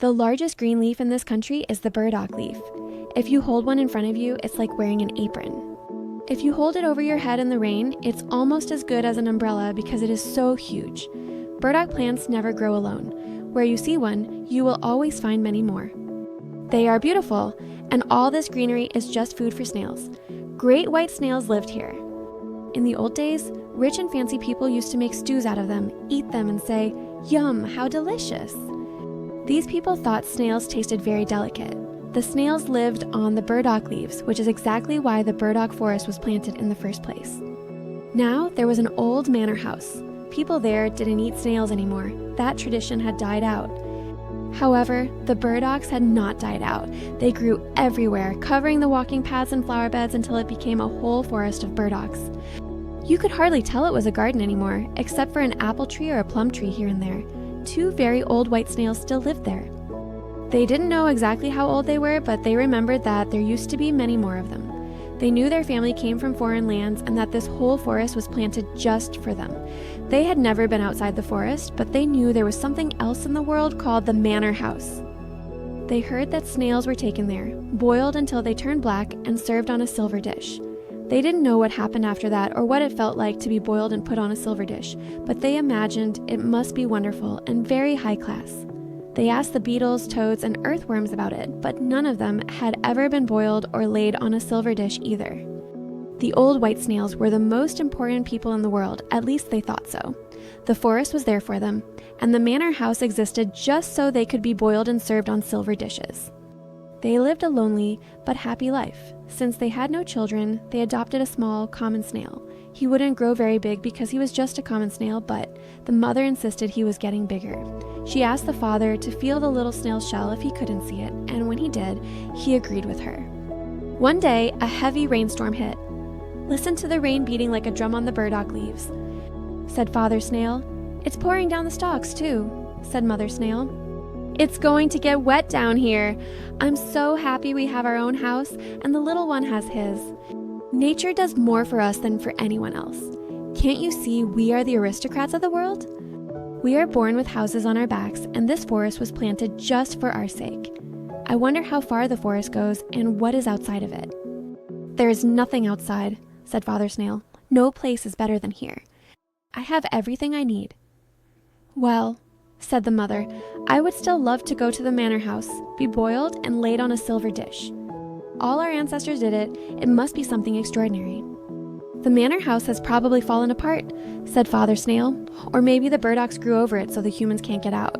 The largest green leaf in this country is the burdock leaf. If you hold one in front of you, it's like wearing an apron. If you hold it over your head in the rain, it's almost as good as an umbrella because it is so huge. Burdock plants never grow alone. Where you see one, you will always find many more. They are beautiful, and all this greenery is just food for snails. Great white snails lived here. In the old days, rich and fancy people used to make stews out of them, eat them, and say, "Yum, how delicious." These people thought snails tasted very delicate. The snails lived on the burdock leaves, which is exactly why the burdock forest was planted in the first place. Now, there was an old manor house. People there didn't eat snails anymore. That tradition had died out. However, the burdocks had not died out. They grew everywhere, covering the walking paths and flower beds until it became a whole forest of burdocks. You could hardly tell it was a garden anymore, except for an apple tree or a plum tree here and there. 2 very old white snails still lived there. They didn't know exactly how old they were, but they remembered that there used to be many more of them. They knew their family came from foreign lands and that this whole forest was planted just for them. They had never been outside the forest, but they knew there was something else in the world called the manor house. They heard that snails were taken there, boiled until they turned black, and served on a silver dish. They didn't know what happened after that or what it felt like to be boiled and put on a silver dish, but they imagined it must be wonderful and very high class. They asked the beetles, toads, and earthworms about it, but none of them had ever been boiled or laid on a silver dish either. The old white snails were the most important people in the world, at least they thought so. The forest was there for them, and the manor house existed just so they could be boiled and served on silver dishes. They lived a lonely but happy life. Since they had no children, they adopted a small, common snail. He wouldn't grow very big because he was just a common snail, but the mother insisted he was getting bigger. She asked the father to feel the little snail's shell if he couldn't see it, and when he did, he agreed with her. One day, a heavy rainstorm hit. "Listen to the rain beating like a drum on the burdock leaves," said Father Snail. "It's pouring down the stalks, too," said Mother Snail. "It's going to get wet down here. I'm so happy we have our own house, and the little one has his. Nature does more for us than for anyone else. Can't you see we are the aristocrats of the world? We are born with houses on our backs, and this forest was planted just for our sake. I wonder how far the forest goes and what is outside of it." "There is nothing outside," said Father Snail. "No place is better than here. I have everything I need." "Well," said the mother, "I would still love to go to the manor house, be boiled and laid on a silver dish. All our ancestors did it. It must be something extraordinary." "The manor house has probably fallen apart," said Father Snail, "or maybe the burdocks grew over it so the humans can't get out.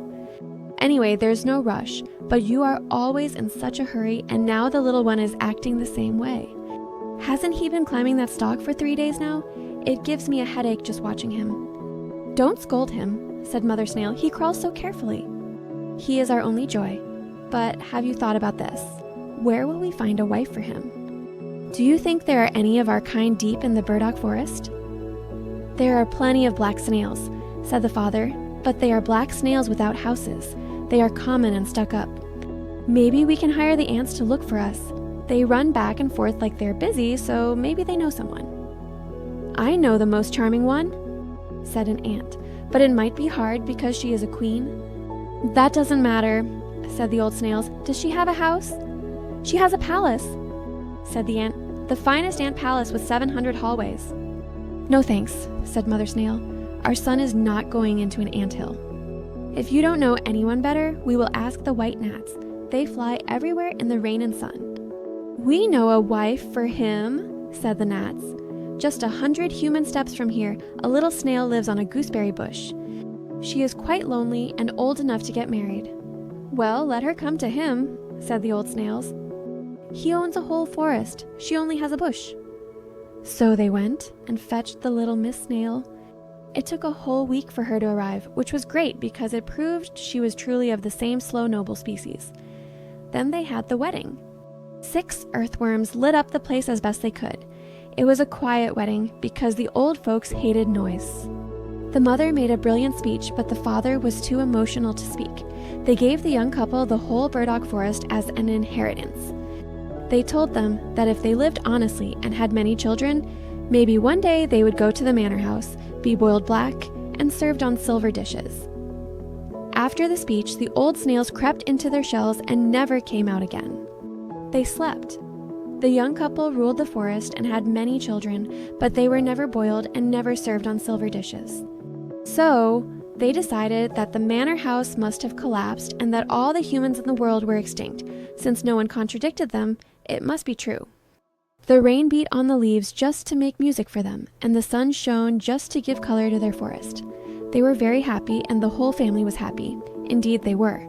Anyway, there's no rush, but you are always in such a hurry, and now the little one is acting the same way. Hasn't he been climbing that stalk for 3 days now? It gives me a headache just watching him." "Don't scold him," said Mother Snail. "He crawls so carefully. He is our only joy. But have you thought about this? Where will we find a wife for him? Do you think there are any of our kind deep in the burdock forest?" "There are plenty of black snails," said the father, "but they are black snails without houses. They are common and stuck up. Maybe we can hire the ants to look for us. They run back and forth like they're busy, so maybe they know someone." "I know the most charming one," said an ant, "but it might be hard because she is a queen." "That doesn't matter," said the old snails. "Does she have a house?" "She has a palace," said the ant. "The finest ant palace with 700 hallways." "No thanks," said Mother Snail. "Our son is not going into an anthill. If you don't know anyone better, we will ask the white gnats. They fly everywhere in the rain and sun." "We know a wife for him," said the gnats. "Just 100 human steps from here, a little snail lives on a gooseberry bush. She is quite lonely and old enough to get married." "Well, let her come to him," said the old snails. "He owns a whole forest. She only has a bush." So they went and fetched the little Miss Snail. It took a whole week for her to arrive, which was great because it proved she was truly of the same slow noble species. Then they had the wedding. 6 earthworms lit up the place as best they could. It was a quiet wedding because the old folks hated noise. The mother made a brilliant speech, but the father was too emotional to speak. They gave the young couple the whole burdock forest as an inheritance. They told them that if they lived honestly and had many children, maybe one day they would go to the manor house, be boiled black, and served on silver dishes. After the speech, the old snails crept into their shells and never came out again. They slept. The young couple ruled the forest and had many children, but they were never boiled and never served on silver dishes. So, they decided that the manor house must have collapsed and that all the humans in the world were extinct. Since no one contradicted them, it must be true. The rain beat on the leaves just to make music for them, and the sun shone just to give color to their forest. They were very happy, and the whole family was happy. Indeed, they were.